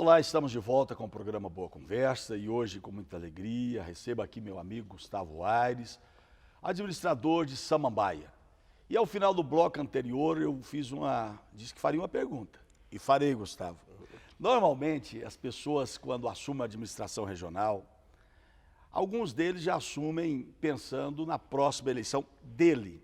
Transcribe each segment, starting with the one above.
Olá, estamos de volta com o programa Boa Conversa e hoje, com muita alegria, recebo aqui meu amigo Gustavo Aires, administrador de Samambaia. E ao final do bloco anterior eu disse que faria uma pergunta. E farei, Gustavo. Normalmente as pessoas, quando assumem a administração regional, alguns deles já assumem pensando na próxima eleição dele.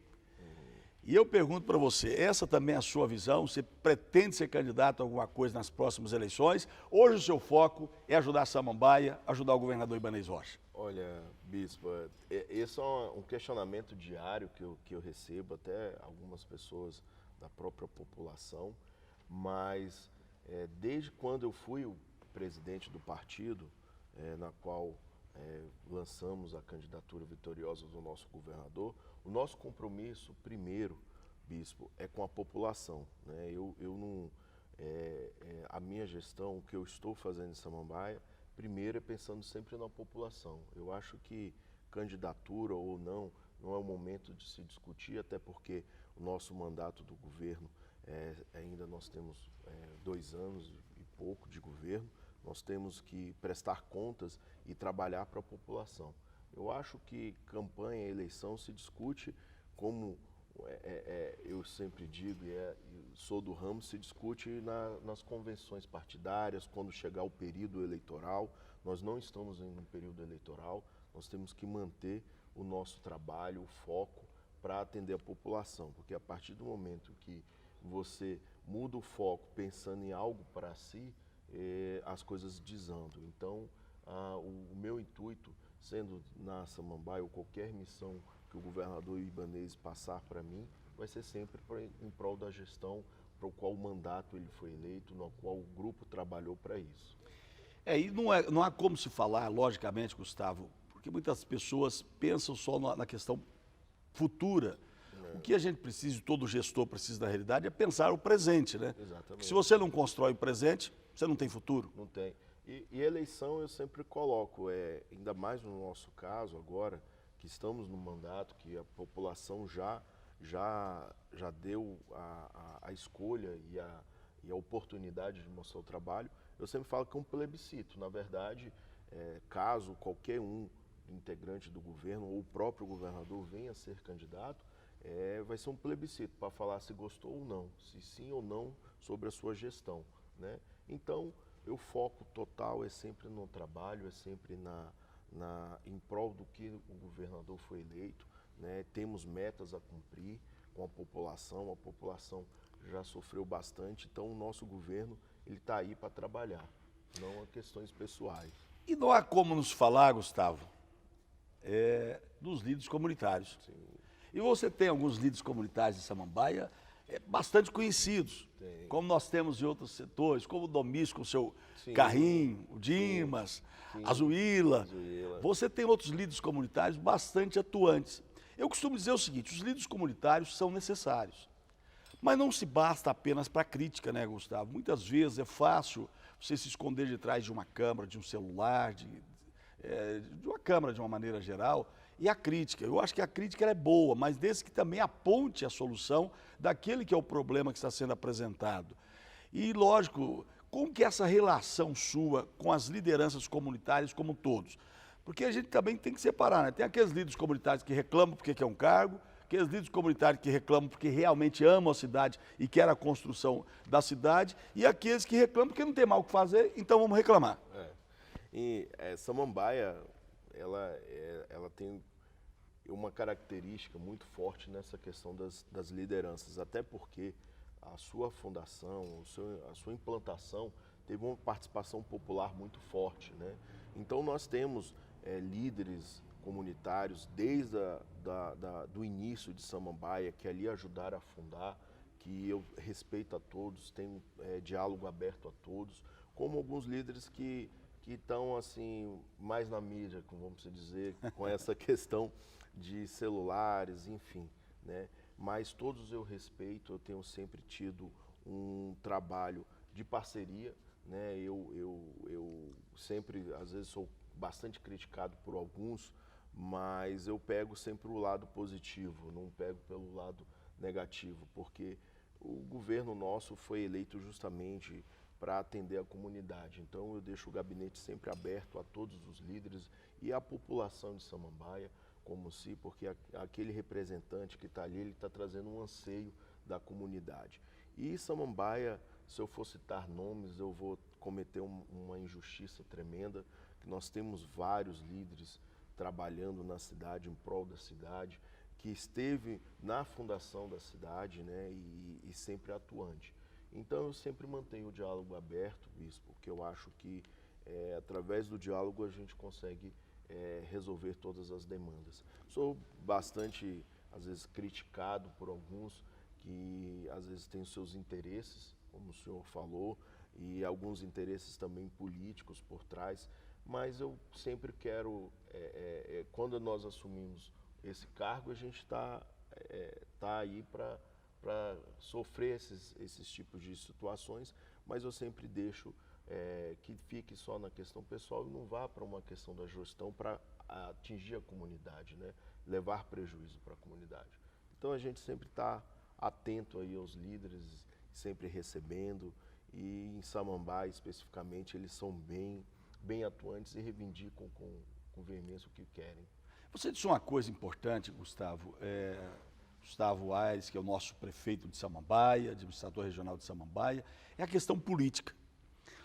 E eu pergunto para você, essa também é a sua visão? Você pretende ser candidato a alguma coisa nas próximas eleições? Hoje o seu foco é ajudar a Samambaia, ajudar o governador Ibanez Rocha. Olha, Bispo, esse é um questionamento diário que eu recebo, até algumas pessoas da própria população, mas desde quando eu fui o presidente do partido, na qual lançamos a candidatura vitoriosa do nosso governador, o nosso compromisso primeiro, Bispo, é com a população, né? Eu não, a minha gestão, o que eu estou fazendo em Samambaia, primeiro é pensando sempre na população. Eu acho que candidatura ou não é o momento de se discutir, até porque o nosso mandato do governo, ainda nós temos 2 anos e pouco de governo, nós temos que prestar contas e trabalhar para a população. Eu acho que campanha e eleição se discute como, eu sempre digo, e sou do ramo, se discute nas convenções partidárias, quando chegar o período eleitoral. Nós não estamos em um período eleitoral, nós temos que manter o nosso trabalho, o foco, para atender a população, porque a partir do momento que você muda o foco pensando em algo para si, as coisas desandam. Então, o meu intuito, sendo na Samambaia ou qualquer missão que o governador Ibanez passar para mim, vai ser sempre em prol da gestão para o qual o mandato ele foi eleito, no qual o grupo trabalhou para isso. E não há como se falar, logicamente, Gustavo, porque muitas pessoas pensam só na questão futura. O que a gente precisa, todo gestor precisa da realidade, é pensar o presente, né? Exatamente. Porque se você não constrói o presente, você não tem futuro. Não tem. E eleição eu sempre coloco, ainda mais no nosso caso agora, que estamos no mandato, que a população já deu a escolha e a oportunidade de mostrar o trabalho, eu sempre falo que é um plebiscito. Na verdade, caso qualquer integrante do governo ou o próprio governador venha a ser candidato, vai ser um plebiscito para falar se gostou ou não, se sim ou não sobre a sua gestão, né? Então, o foco total é sempre no trabalho, é sempre em prol do que o governador foi eleito, né? Temos metas a cumprir com a população já sofreu bastante, então o nosso governo ele está aí para trabalhar, não a questões pessoais. E não há como nos falar, Gustavo, dos líderes comunitários. Sim. E você tem alguns líderes comunitários de Samambaia bastante conhecidos, Tem. como nós temos em outros setores, como o Domício com o seu Sim. Carrinho, o Dimas, Sim. a Zuíla. Zuíla. Você tem outros líderes comunitários bastante atuantes. Eu costumo dizer o seguinte, os líderes comunitários são necessários, mas não se basta apenas para crítica, né, Gustavo? Muitas vezes é fácil você se esconder de trás de uma câmera, de um celular, de uma câmera de uma maneira geral, e a crítica. Eu acho que a crítica ela é boa, mas desde que também aponte a solução daquele que é o problema que está sendo apresentado. E, lógico, como que é essa relação sua com as lideranças comunitárias como todos? Porque a gente também tem que separar, né? Tem aqueles líderes comunitários que reclamam porque quer um cargo, aqueles líderes comunitários que reclamam porque realmente amam a cidade e querem a construção da cidade, e aqueles que reclamam porque não tem mal o que fazer, então vamos reclamar. E Samambaia, ela tem uma característica muito forte nessa questão das lideranças, até porque a sua fundação, a sua implantação teve uma participação popular muito forte, né? Então nós temos líderes comunitários desde do início de Samambaia, que ali ajudaram a fundar, que eu respeito a todos, tenho diálogo aberto a todos, como alguns líderes que estão assim mais na mídia, como vamos dizer, com essa questão de celulares, enfim, né? Mas todos eu respeito, eu tenho sempre tido um trabalho de parceria, né? Eu sempre, às vezes, sou bastante criticado por alguns, mas eu pego sempre o lado positivo, não pego pelo lado negativo, porque o governo nosso foi eleito justamente para atender a comunidade. Então eu deixo o gabinete sempre aberto a todos os líderes e à população de Samambaia, como se, porque aquele representante que está ali, ele está trazendo um anseio da comunidade. E Samambaia, se eu for citar nomes, eu vou cometer uma injustiça tremenda, que nós temos vários líderes trabalhando na cidade, em prol da cidade, que esteve na fundação da cidade, né, e sempre atuante. Então eu sempre mantenho o diálogo aberto, bispo, porque eu acho que através do diálogo a gente consegue resolver todas as demandas. Sou bastante, às vezes, criticado por alguns que às vezes têm os seus interesses, como o senhor falou, e alguns interesses também políticos por trás, mas eu sempre quero, quando nós assumimos esse cargo, a gente está aí para sofrer esses tipos de situações, mas eu sempre deixo que fique só na questão pessoal e não vá para uma questão da gestão para atingir a comunidade, né? Levar prejuízo para a comunidade. Então a gente sempre está atento aí aos líderes, sempre recebendo, e em Samambaia especificamente eles são bem atuantes e reivindicam com veemência o que querem. Você disse uma coisa importante, Gustavo. Gustavo Aires, que é o nosso prefeito de Samambaia, administrador regional de Samambaia, é a questão política.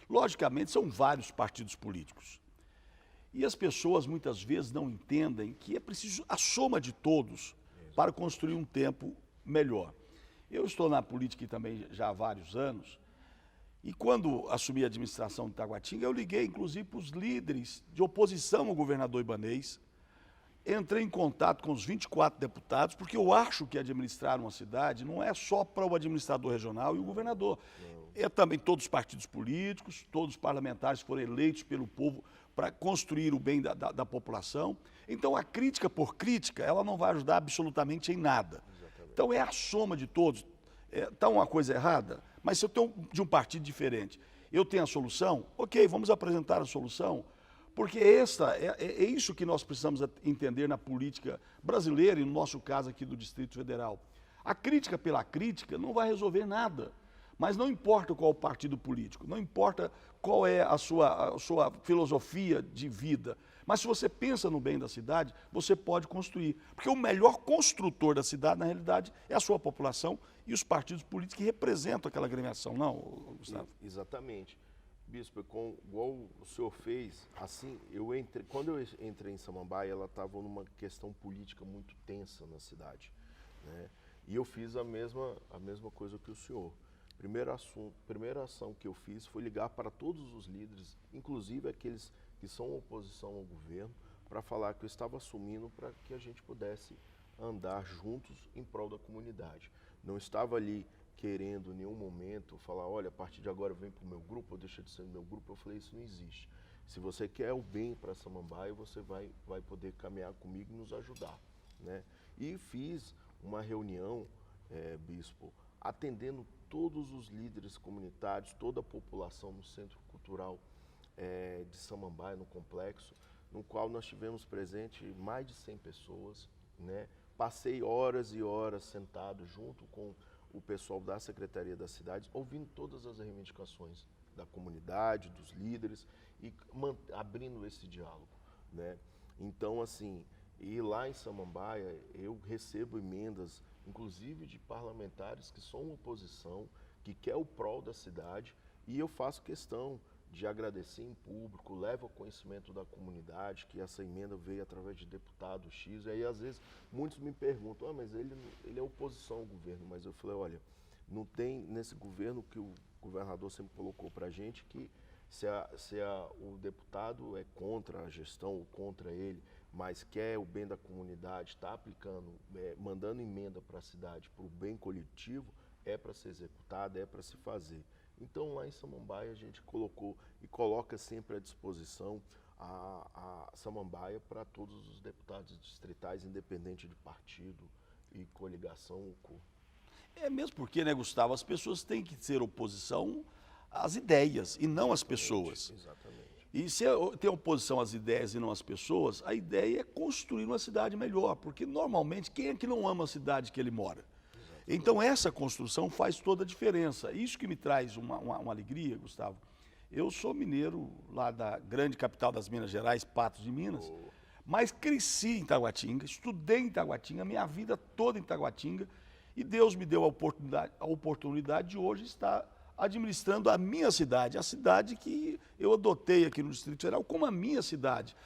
Logicamente, são vários partidos políticos. E as pessoas muitas vezes não entendem que é preciso a soma de todos para construir um tempo melhor. Eu estou na política também já há vários anos, e quando assumi a administração de Taguatinga, eu liguei inclusive para os líderes de oposição ao governador Ibanez, entrei em contato com os 24 deputados, porque eu acho que administrar uma cidade não é só para o administrador regional e o governador. É também todos os partidos políticos, todos os parlamentares que foram eleitos pelo povo para construir o bem da população. Então, a crítica por crítica, ela não vai ajudar absolutamente em nada. Exatamente. Então, é a soma de todos. Está uma coisa errada, mas se eu tenho de um partido diferente, eu tenho a solução, ok, vamos apresentar a solução, porque é isso que nós precisamos entender na política brasileira e no nosso caso aqui do Distrito Federal. A crítica pela crítica não vai resolver nada, mas não importa qual o partido político, não importa qual é a sua filosofia de vida, mas se você pensa no bem da cidade, você pode construir. Porque o melhor construtor da cidade, na realidade, é a sua população e os partidos políticos que representam aquela agremiação, não, Gustavo? Exatamente. Bispo, igual o senhor fez, assim, quando eu entrei em Samambaia, ela estava numa questão política muito tensa na cidade, né? E eu fiz a mesma coisa que o senhor. Primeira ação que eu fiz foi ligar para todos os líderes, inclusive aqueles que são oposição ao governo, para falar que eu estava assumindo para que a gente pudesse andar juntos em prol da comunidade. Não estava ali querendo em nenhum momento falar, olha, a partir de agora vem para o meu grupo, ou deixa de ser do meu grupo. Eu falei, isso não existe. Se você quer o bem para Samambaia, você vai poder caminhar comigo e nos ajudar, né? E fiz uma reunião, bispo, atendendo todos os líderes comunitários, toda a população no Centro Cultural de Samambaia, no complexo, no qual nós tivemos presente mais de 100 pessoas, né? Passei horas e horas sentado junto com o pessoal da Secretaria da Cidade, ouvindo todas as reivindicações da comunidade, dos líderes e abrindo esse diálogo, né? Então, assim, e lá em Samambaia eu recebo emendas, inclusive de parlamentares que são oposição, que quer o prol da cidade, e eu faço questão de agradecer em público, levo ao conhecimento da comunidade que essa emenda veio através de deputado X, e aí às vezes muitos me perguntam, mas ele é oposição ao governo, mas eu falei, olha, não tem nesse governo que o governador sempre colocou para a gente que se o deputado é contra a gestão ou contra ele, mas quer o bem da comunidade, está aplicando, mandando emenda para a cidade, para o bem coletivo, é para ser executado, é para se fazer. Então, lá em Samambaia, a gente colocou e coloca sempre à disposição a Samambaia para todos os deputados distritais, independente de partido e coligação ou cor. É mesmo porque, né, Gustavo, as pessoas têm que ser oposição às ideias e não às pessoas. Exatamente. E se tem oposição às ideias e não às pessoas, a ideia é construir uma cidade melhor, porque normalmente quem é que não ama a cidade que ele mora? Então, essa construção faz toda a diferença. Isso que me traz uma alegria, Gustavo. Eu sou mineiro lá da grande capital das Minas Gerais, Patos de Minas, mas cresci em Taguatinga, estudei em Taguatinga, minha vida toda em Taguatinga, e Deus me deu a oportunidade de hoje estar administrando a minha cidade, a cidade que eu adotei aqui no Distrito Federal como a minha cidade,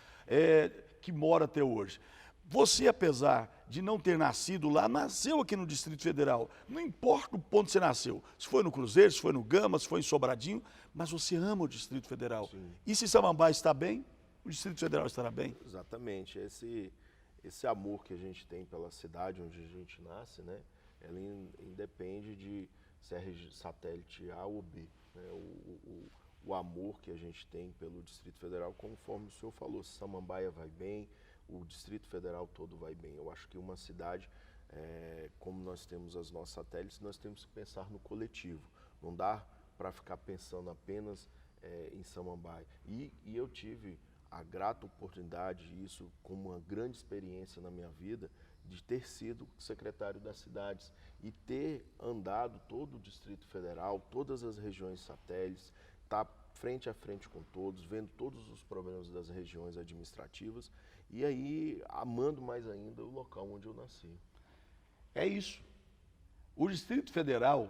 que mora até hoje. Você, apesar de não ter nascido lá, nasceu aqui no Distrito Federal. Não importa o ponto que você nasceu. Se foi no Cruzeiro, se foi no Gama, se foi em Sobradinho, mas você ama o Distrito Federal. Sim. E se Samambaia está bem, o Distrito Federal estará bem. Exatamente. Esse amor que a gente tem pela cidade onde a gente nasce, né? Ela independe de se é satélite A ou B. Né? O amor que a gente tem pelo Distrito Federal, conforme o senhor falou, se Samambaia vai bem, o Distrito Federal todo vai bem. Eu acho que uma cidade, como nós temos as nossas satélites, nós temos que pensar no coletivo. Não dá para ficar pensando apenas em Samambaia. E eu tive a grata oportunidade, isso como uma grande experiência na minha vida, de ter sido secretário das cidades e ter andado todo o Distrito Federal, todas as regiões satélites, estar frente a frente com todos, vendo todos os problemas das regiões administrativas e aí amando mais ainda o local onde eu nasci. É isso. O Distrito Federal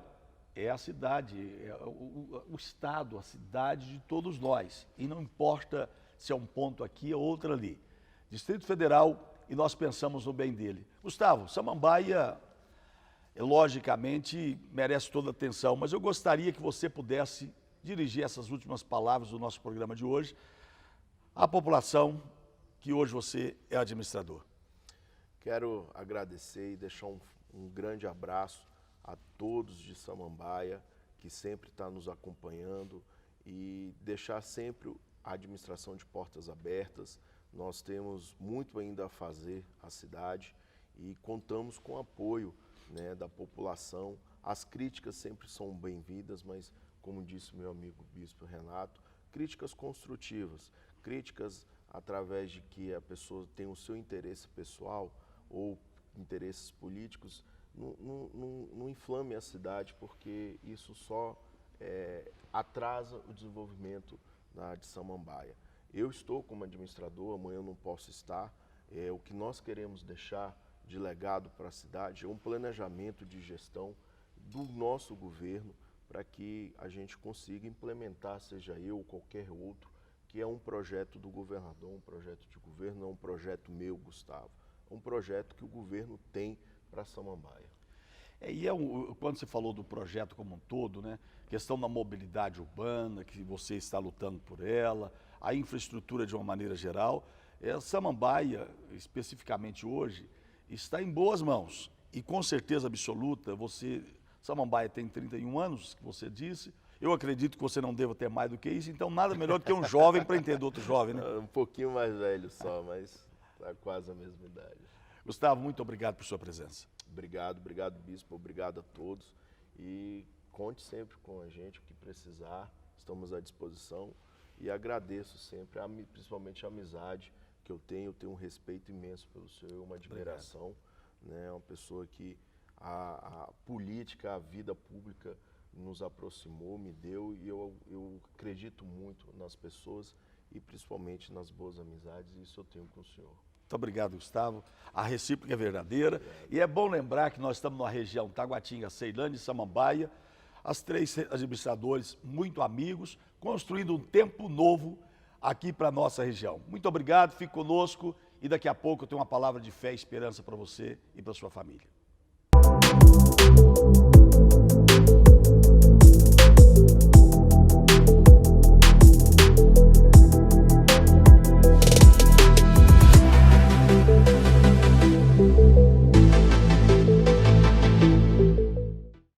é a cidade, é o estado, a cidade de todos nós. E não importa se é um ponto aqui ou outro ali. Distrito Federal, e nós pensamos no bem dele. Gustavo, Samambaia, logicamente, merece toda a atenção, mas eu gostaria que você pudesse dirigir essas últimas palavras do nosso programa de hoje à população que hoje você é administrador. Quero agradecer e deixar um grande abraço a todos de Samambaia, que sempre está nos acompanhando, e deixar sempre a administração de portas abertas. Nós temos muito ainda a fazer a cidade e contamos com o apoio, né, da população. As críticas sempre são bem-vindas, mas, como disse meu amigo Bispo Renato, críticas construtivas, críticas através de que a pessoa tem o seu interesse pessoal ou interesses políticos, não inflame a cidade, porque isso só atrasa o desenvolvimento de Samambaia. Eu estou como administrador, amanhã eu não posso estar. O que nós queremos deixar de legado para a cidade é um planejamento de gestão do nosso governo para que a gente consiga implementar, seja eu ou qualquer outro, que é um projeto do governador, um projeto de governo, não é um projeto meu, Gustavo, é um projeto que o governo tem para Samambaia. Quando você falou do projeto como um todo, né, questão da mobilidade urbana, que você está lutando por ela, a infraestrutura de uma maneira geral, Samambaia, especificamente hoje, está em boas mãos. E com certeza absoluta, Samambaia tem 31 anos, que você disse, eu acredito que você não deva ter mais do que isso, então nada melhor do que um jovem para entender outro jovem, né? Um pouquinho mais velho só, mas está quase a mesma idade. Gustavo, muito obrigado por sua presença. Obrigado, Bispo, obrigado a todos. E conte sempre com a gente, o que precisar, estamos à disposição. E agradeço sempre, principalmente a amizade que eu tenho um respeito imenso pelo senhor, uma admiração, né? Uma pessoa que a política, a vida pública nos aproximou, me deu, e eu acredito muito nas pessoas e principalmente nas boas amizades, e isso eu tenho com o senhor. Muito obrigado, Gustavo. A recíproca é verdadeira. Obrigado. E é bom lembrar que nós estamos numa região Taguatinga, Ceilândia e Samambaia, as três administradores muito amigos, construindo um tempo novo aqui para a nossa região. Muito obrigado, fique conosco e daqui a pouco eu tenho uma palavra de fé e esperança para você e para sua família.